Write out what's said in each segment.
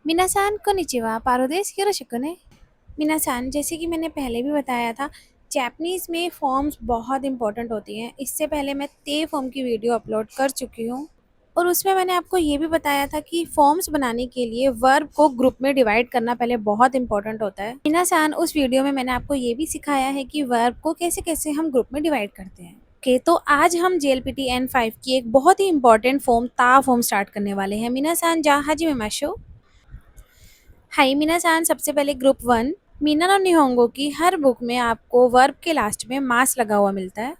मिनासान konnichiwa पारोदेस योरोशिकु ने। मिनासान, जैसे कि मैंने पहले भी बताया था, जैपनीज़ में फॉर्म्स बहुत इंपॉर्टेंट होती हैं। इससे पहले मैं ते फॉर्म की वीडियो अपलोड कर चुकी हूँ और उसमें मैंने आपको ये भी बताया था कि फॉर्म्स बनाने के लिए वर्ब को ग्रुप में डिवाइड करना पहले बहुत इंपॉर्टेंट होता है। मिनासान, उस वीडियो में मैंने आपको ये भी सिखाया है कि वर्ब को कैसे कैसे हम ग्रुप में डिवाइड करते हैं। ओके, तो आज हम JLPT N5 की एक बहुत ही इंपॉर्टेंट फॉर्म ता फॉर्म स्टार्ट करने वाले हैं। मिनासान जा हाजी में माशो। हाई मिनासान, सबसे पहले ग्रुप 1। मीना नो निहोंगो की हर बुक में आपको वर्ब के लास्ट में मास लगा हुआ मिलता है।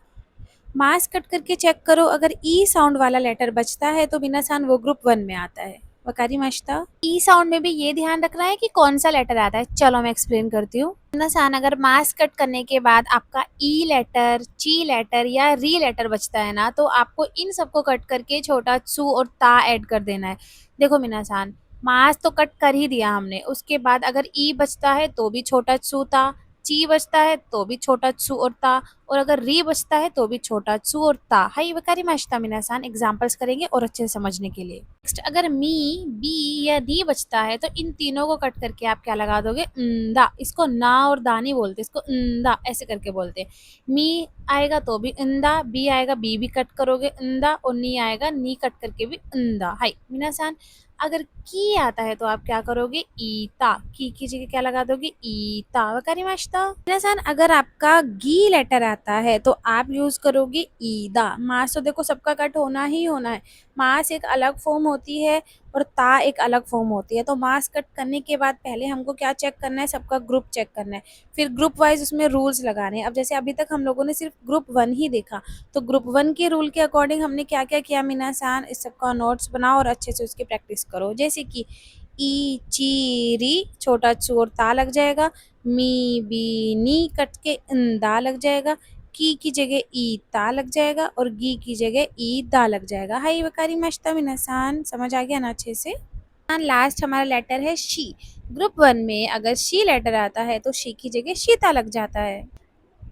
मास कट करके चेक करो, अगर ई साउंड वाला लेटर बचता है तो मिनासान वो ग्रुप 1 में आता है। वकारी माश्ता। ई साउंड में भी ये ध्यान रखना है कि कौन सा लेटर आता है। चलो मैं एक्सप्लेन करती हूँ। मिनासान, अगर मास कट करने के बाद आपका ई लेटर, ची लेटर या री लेटर बचता है ना, तो आपको इन सबको कट करके छोटा सु और ता ऐड कर देना है। देखो मिनासान, मास तो कट कर ही दिया हमने, उसके बाद अगर ई बचता है तो भी छोटा सु ता, ची बचता है तो भी छोटा सु और ता, और अगर री बचता है तो भी छोटा सु और ता। हाई वकारी माश्ता मिनासान, एग्जांपल्स करेंगे और अच्छे से समझने के लिए। नेक्स्ट, अगर मी, बी या दी बचता है तो इन तीनों को कट करके आप क्या लगा दोगे, दा। इसको ना और दा नहीं बोलते, इसको दा ऐसे करके बोलते हैं। मी आएगा तो भी इंदा, बी आएगा बी भी कट करोगे इंदा, और नी आएगा नी कट करके भी इंदा। हाई मिनासान, अगर की आता है तो आप क्या करोगे, ईता। की जगह क्या लगा दोगे, ईता। वकारी माश्ता मिनासान, अगर आपका गी लेटर आता है तो आप यूज करोगे ईदा। मास तो देखो सबका कट होना ही होना है। मास एक अलग फॉर्म होती है और ता एक अलग फॉर्म होती है। तो मास कट करने के बाद पहले हमको क्या चेक करना है, सबका ग्रुप चेक करना है, फिर ग्रुप वाइज उसमें रूल्स लगाने हैं। अब जैसे अभी तक हम लोगों ने सिर्फ ग्रुप 1 ही देखा, तो ग्रुप 1 के रूल के अकॉर्डिंग हमने क्या क्या किया मिनासान, इस सबका नोट्स बनाओ और अच्छे से उसकी प्रैक्टिस करो। जैसे कि ई ची री छोटा चू और ता लग जाएगा, मी बी नी कट के दा लग जाएगा, की जगह ई ता लग जाएगा और गी की जगह ई दा लग जाएगा। हाई वकारी माश्ता मिनासान, समझ आ गया ना अच्छे से। लास्ट हमारा लेटर है शी। ग्रुप 1 में अगर शी लेटर आता है तो शी की जगह शीता लग जाता है।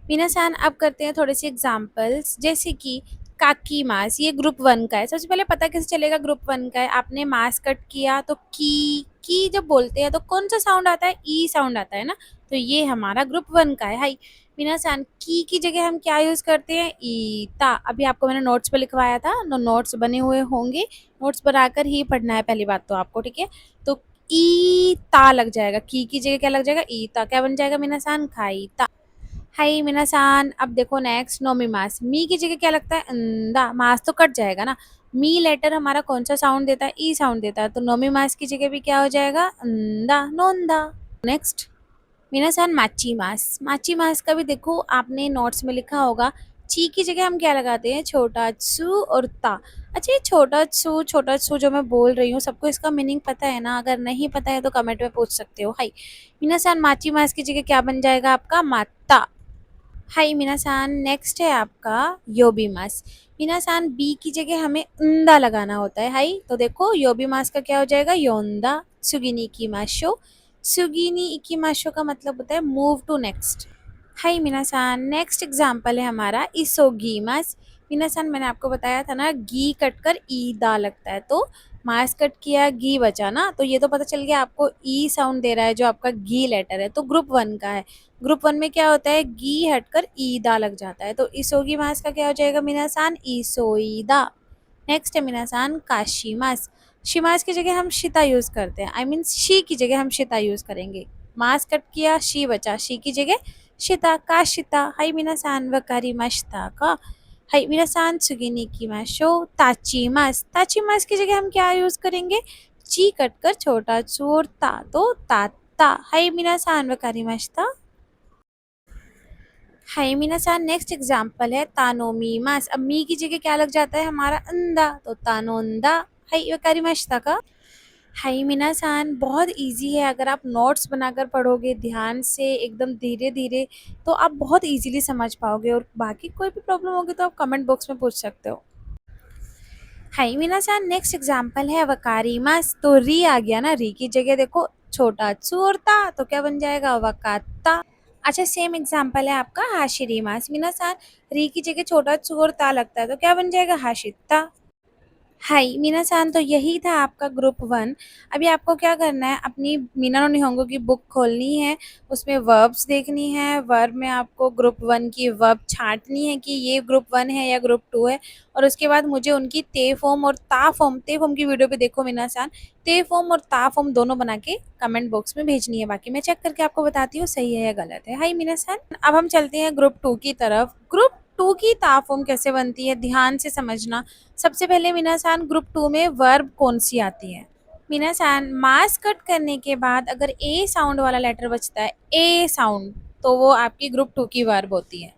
मिनासान, अब करते हैं थोड़े से एग्जाम्पल्स। जैसे कि काकी मास, ये ग्रुप 1 का है। सबसे पहले पता कैसे चलेगा ग्रुप 1 का है, आपने मास कट किया तो की जब बोलते हैं तो कौन सा साउंड आता है, ई साउंड आता है ना, तो ये हमारा ग्रुप 1 का है। हाई मिनासान, की जगह हम क्या यूज करते हैं, ईता। अभी आपको मैंने नोट्स पे लिखवाया था, नोट्स बने हुए होंगे, नोट्स बनाकर ही पढ़ना है पहली बात तो आपको, ठीक है। तो ई ता लग जाएगा, की जगह क्या लग जाएगा, ई ता। क्या बन जाएगा मिनासान, खाई ता। हाई मिनासान, अब देखो नेक्स्ट नोमी मास। मी की जगह क्या लगता है, अंदा। मास तो कट जाएगा ना, मी लेटर हमारा कौन सा साउंड देता है, ई साउंड देता है, तो नोमी मास की जगह भी क्या हो जाएगा, अंदा नोंदा। नेक्स्ट मिनासान, माची मास। माची मास का भी देखो आपने नोट्स में लिखा होगा, ची की जगह हम क्या लगाते हैं, छोटा सु और ता। अच्छा, ये छोटा सु जो मैं बोल रही हूँ, सबको इसका मीनिंग पता है ना? अगर नहीं पता है तो कमेंट में पूछ सकते हो। हाई मिनासान, माची मास की जगह क्या बन जाएगा आपका, माता। हाई मिनासान, नेक्स्ट है आपका योबीमास। मिनासान, बी की जगह हमें उंदा लगाना होता है। हाई तो देखो योबीमास का क्या हो जाएगा, योंदा। सुगिनी इकीमाशो। सुगिनी इकीमाशो का मतलब होता है मूव टू नेक्स्ट। हाई मिनासान, नेक्स्ट एग्जाम्पल है हमारा इसोगीमास। मिनासान, मैंने आपको बताया था ना, गी कट कर ई दा लगता है, तो मास कट किया, गी बचा ना, तो ये तो पता चल गया आपको ई साउंड दे रहा है जो आपका गी लेटर है, तो ग्रुप 1 का है। ग्रुप 1 में क्या होता है, गी हटकर ईदा लग जाता है, तो इसोगी मास का क्या हो जाएगा मिनासान, ईसोईदा। नेक्स्ट है मिनासान काशीमास। शिमास की जगह हम शिता यूज करते हैं, आई मीन शी की जगह हम शिता यूज करेंगे। मास कट किया, शी बचा, शी की जगह शिता, काशिता। हाई मिनासान वकारी माश्ता का। हाई मिनासान सुगिनी की माशो ताचीमास। ताचीमास की जगह हम क्या यूज करेंगे, ची कट कर छोटा चोर ता, तो ताता। हाई मिनासान वकारी माश्ता। हाई मिनासान, नेक्स्ट एग्जाम्पल है तानोमीमास। अब मी की जगह क्या लग जाता है हमारा, अंदा, तो तानोंदा। हाई वकारी माश्ता का। हाई मिनासान, बहुत इजी है, अगर आप नोट्स बनाकर पढ़ोगे ध्यान से एकदम धीरे धीरे तो आप बहुत इजीली समझ पाओगे, और बाकी कोई भी प्रॉब्लम होगी तो आप कमेंट बॉक्स में पूछ सकते हो। हाई मिनासान, नेक्स्ट एग्जाम्पल है वकारीमास। तो री आ गया ना, री की जगह देखो छोटा चूरता, तो क्या बन जाएगा, वकाता। अच्छा, सेम एग्जाम्पल है आपका हाशिरीमास। मिनासान, री की जगह छोटा चूरता लगता है, तो क्या बन जाएगा, हाशिता। हाय मीना-सान, तो यही था आपका ग्रुप 1। अभी आपको क्या करना है, अपनी मीना नो निहोंगो की बुक खोलनी है, उसमें वर्ब्स देखनी है, वर्ब में आपको ग्रुप 1 की वर्ब छाँटनी है कि ये ग्रुप 1 है या ग्रुप 2 है, और उसके बाद मुझे उनकी ते फ़ॉर्म और ता फ़ॉर्म, ते फ़ॉर्म की वीडियो भी देखो मीना-सान, ते फ़ॉर्म और ता फ़ॉर्म दोनों बना के कमेंट बॉक्स में भेजनी है, बाकी मैं चेक करके आपको बताती हूँ सही है या गलत है। हाय मीना-सान, अब हम चलते हैं ग्रुप 2 की तरफ। ग्रुप 2 की ता फ़ॉर्म कैसे बनती है, ध्यान से समझना। सबसे पहले मीनासान, ग्रुप 2 में वर्ब कौन-सी आती है? मीनासान, मास कट करने के बाद अगर ए साउंड वाला लेटर बचता है, ए साउंड, तो वो आपकी ग्रुप 2 की वर्ब होती है।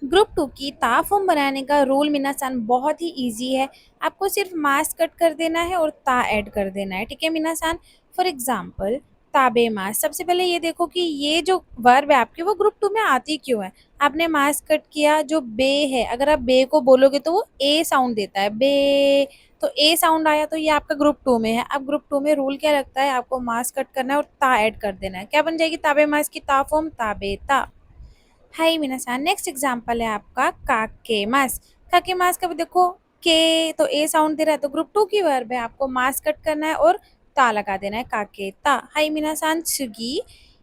ग्रुप 2 की ता फॉर्म बनाने का रूल मीनासान बहुत ही ईज़ी है। आपको सिर्फ मास कट कर देना है और ता ऐड कर देना है, ठीक है मीनासान? फॉर एग्ज़ाम्पल, ताबे मास, सबसे पहले ये देखो कि ये जो वर्ब है आपकी वो ग्रुप 2 में आती क्यों है? आपने मास कट किया, जो बे है, अगर आप बे को बोलोगे तो वो ए साउंड देता है, बे, तो ए साउंड आया तो ये आपका ग्रुप 2 में है। अब ग्रुप 2 में रूल क्या लगता है, आपको मास कट करना है और ता ऐड कर देना है। क्या बन जाएगी ताबे मास की ता फॉर्म? ताबे ता। हाय मीना-सान, नेक्स्ट एग्जांपल है आपका काकेमास। काकेमास का भी देखो, के तो ए साउंड दे रहा है तो ग्रुप 2 की वर्ब है, आपको मास कट करना है और ता लगा देना है, काकेता। हाय मीना-सान, त्सुगी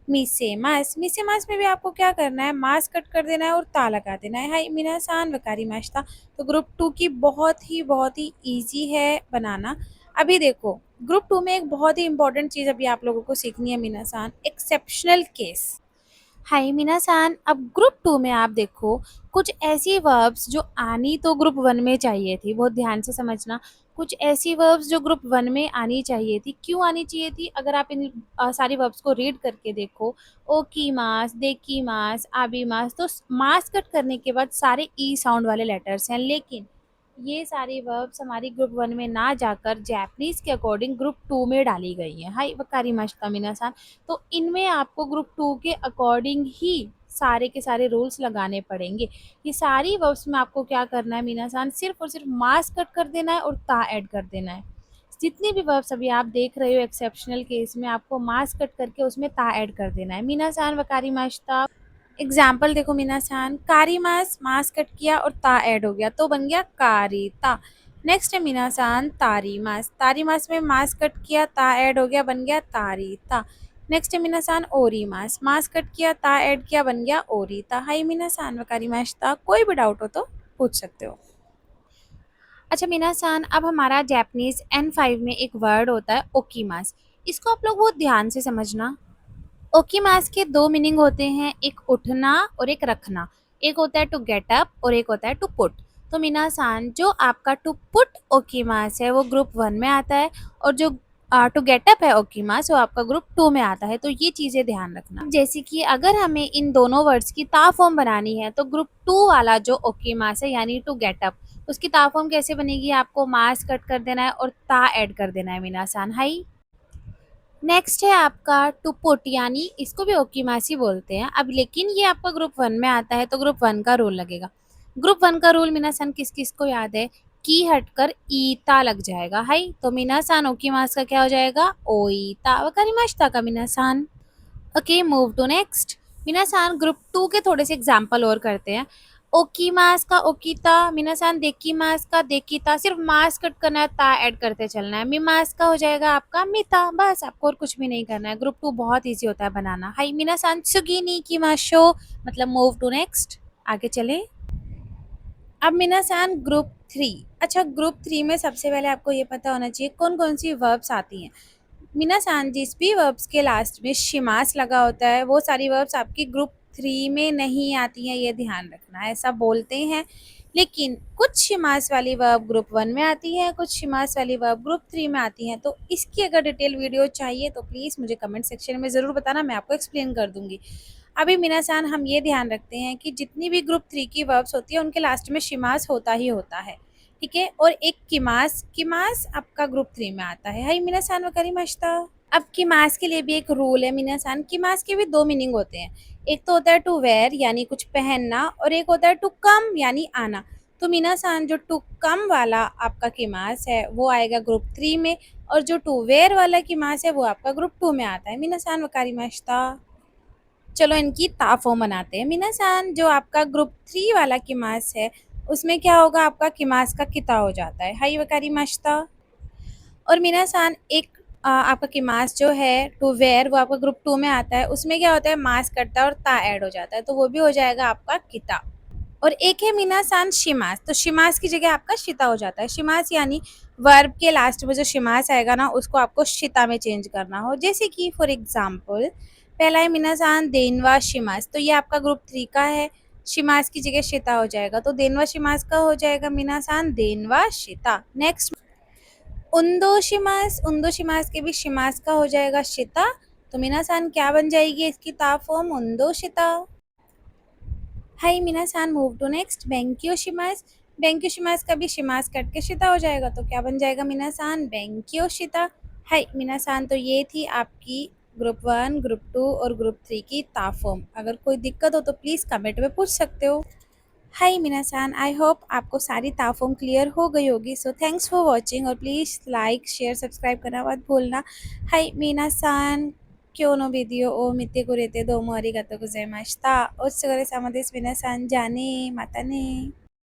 मिसेमास। मिसेमास में भी आपको क्या करना है, मास कट कर देना है और ता लगा देना है। हाय मीना-सान, वकारिमाशिता। तो ग्रुप 2 की बहुत ही ईजी है बनाना। अभी देखो, ग्रुप 2 में एक बहुत ही इंपॉर्टेंट चीज़ अभी आप लोगों को सीखनी है मीना-सान, एक्सेप्शनल केस। हाय मीना-सान, अब ग्रुप 2 में आप देखो, कुछ ऐसी वर्ब्स जो आनी तो ग्रुप 1 में चाहिए थी, बहुत ध्यान से समझना। कुछ ऐसी वर्ब्स जो ग्रुप 1 में आनी चाहिए थी, क्यों आनी चाहिए थी? अगर आप इन सारी वर्ब्स को रीड करके देखो, ओकीमास, देकीमास, आबीमास, तो मास कट करने के बाद सारे ई साउंड वाले लेटर्स हैं, लेकिन ये सारी वर्ब्स हमारी ग्रुप 1 में ना जाकर जैपनीज़ के अकॉर्डिंग ग्रुप 2 में डाली गई हैं। हाय वकारिमाशिता मीना-सान। तो इनमें आपको ग्रुप 2 के अकॉर्डिंग ही सारे के सारे रूल्स लगाने पड़ेंगे। ये सारी वर्ब्स में आपको क्या करना है मीना-सान, सिर्फ़ और सिर्फ़ मास कट कर देना है और ता ऐड कर देना है। जितनी भी वर्ब्स अभी आप देख रहे हो एक्सेप्शनल केस में, आपको मास कट करके उसमें ता ऐड कर देना है। मीना-सान, वकारिमाशिता। एग्जाम्पल देखो मीना-सान, कारीमास, मास कट किया और ता ऐड हो गया तो बन गया कारीता। नेक्स्ट है मीना-सान, तारीमास। तारीमास में मास कट किया, ता ऐड हो गया, बन गया तारीता। नेक्स्ट है मीना-सान, ओरीमास। मास कट किया, ता ऐड किया, बन गया ओरीता। हाय मीना-सान, वकारिमाशिता। कोई भी डाउट हो तो पूछ सकते हो। अच्छा मीना-सान, अब हमारा जैपनीज़ N5 में एक वर्ड होता है ओकीमास। इसको आप लोग बहुत ध्यान से समझना। ओकीमास के 2 मीनिंग होते हैं, एक उठना और एक रखना। एक होता है टू गेट अप और एक होता है टू पुट। तो मीना-सान, जो आपका टू पुट ओकीमास है वो ग्रुप 1 में आता है, और जो टू गेट अप है ओकीमास वो आपका ग्रुप 2 में आता है। तो ये चीज़ें ध्यान रखना। जैसे कि अगर हमें इन दोनों वर्ड्स की ता फॉर्म बनानी है तो ग्रुप 2 वाला जो ओकीमास है यानी टू गेट अप, उसकी ता फॉर्म कैसे बनेगी, आपको मास कट कर देना है और ता ऐड कर देना है मीना-सान। हाई। नेक्स्ट है आपका टू पुट, यानी इसको भी ओकीमासी बोलते हैं। अब लेकिन ये आपका ग्रुप 1 में आता है तो ग्रुप 1 का रूल लगेगा। ग्रुप 1 का रूल मीना-सान किस-किस को याद है? की हटकर ईता लग जाएगा। हाय, तो मीना-सान ओकीमास का क्या हो जाएगा? ओईता। वकारिमाशिता का मीना-सान। Okay, move to next. मीना-सान, ग्रुप 2 के थोड़े से एग्जाम्पल और करते हैं। ओकीमास का ओकीता, मीना-सान देकीमास का देकीता, सिर्फ मास कट करना है, ता ऐड करते चलना है। मीमास का हो जाएगा आपका मिता, बस आपको और कुछ भी नहीं करना है। ग्रुप 2 बहुत ईजी होता है बनाना। हाय मीना-सान, त्सुगी की माशो, मतलब मूव टू नेक्स्ट, आगे चले। अब मीना-सान, ग्रुप 3। अच्छा, ग्रुप 3 में सबसे पहले आपको ये पता होना चाहिए कौन-कौन सी वर्ब्स आती हैं। मीना-सान, जिस भी वर्ब्स के लास्ट में शिमास लगा होता है वो सारी वर्ब्स आपकी ग्रुप 3 में नहीं आती हैं, ये ध्यान रखना। ऐसा बोलते हैं, लेकिन कुछ शिमास वाली वर्ब ग्रुप 1 में आती है, कुछ शिमास वाली वर्ब ग्रुप 3 में आती हैं। तो इसकी अगर डिटेल वीडियो चाहिए तो प्लीज़ मुझे कमेंट सेक्शन में ज़रूर बताना, मैं आपको एक्सप्लेन कर दूँगी। अभी मीना-सान, हम ये ध्यान रखते हैं कि जितनी भी ग्रुप 3 की वर्ब्स होती है उनके लास्ट में शिमास होता ही होता है, ठीक है? और एक किमास, किमास आपका ग्रुप 3 में आता है। हाय मीना-सान, वकारिमाशिता। अब किमास के लिए भी एक रूल है मीना-सान, किमास के भी 2 मीनिंग होते हैं। एक तो होता है टू वेयर यानी कुछ पहनना, और एक होता है टू कम यानी आना। तो मीना-सान, जो टू कम वाला आपका किमास है वो आएगा ग्रुप 3 में, और जो टू वेयर वाला किमास है वो आपका ग्रुप 2 में आता है। मीना-सान, वकारिमाशिता। चलो इनकी ता फॉर्म बनाते हैं। मीना-सान, जो आपका ग्रुप 3 वाला किमास है उसमें क्या होगा, आपका किमास का किता हो जाता है। हाई वकारी माश्ता। और मीना-सान एक आपका किमास जो है टू वेयर वो आपका ग्रुप 2 में आता है, उसमें क्या होता है मास कटता है और ता ऐड हो जाता है, तो वो भी हो जाएगा आपका किता। और एक है मीना-सान शिमास, तो शिमास की जगह आपका शिता हो जाता है। शिमास यानी वर्ब के लास्ट में जो शिमास आएगा ना उसको आपको शिता में चेंज करना हो। जैसे कि फॉर एग्ज़ाम्पल पहला है मीना-सान देनवा शिमास, तो ये आपका ग्रुप 3 का है, शिमास की जगह शिता हो जाएगा, तो देनवा शिमास का हो जाएगा मीना-सान देनवा शिता। नेक्स्ट उंदो शिमास के भी शिमास का हो जाएगा शिता, तो मीना-सान क्या बन जाएगी इसकी ता फॉर्म उंदो शिता। हाय मीना-सान मूव टू नेक्स्ट बेंक्यो शिमास। बेंक्यो शिमास का भी शिमास कट के शिता हो जाएगा, तो क्या बन जाएगा मीना-सान बेंक्यो शिता। हाय मीना-सान, तो ये थी आपकी ग्रुप 1, ग्रुप 2 और ग्रुप 3 की ता फॉर्म। अगर कोई दिक्कत हो तो प्लीज़ कमेंट में पूछ सकते हो। हाय मीना-सान, आई होप आपको सारी ता फॉर्म क्लियर हो गई होगी। सो थैंक्स फॉर वॉचिंग और प्लीज़ लाइक शेयर सब्सक्राइब करना मत भूलना। हाय मीना-सान,今日のビデオを見てくれてどうもありがとうございました。お疲れ様です。皆さん、じゃあね。またね。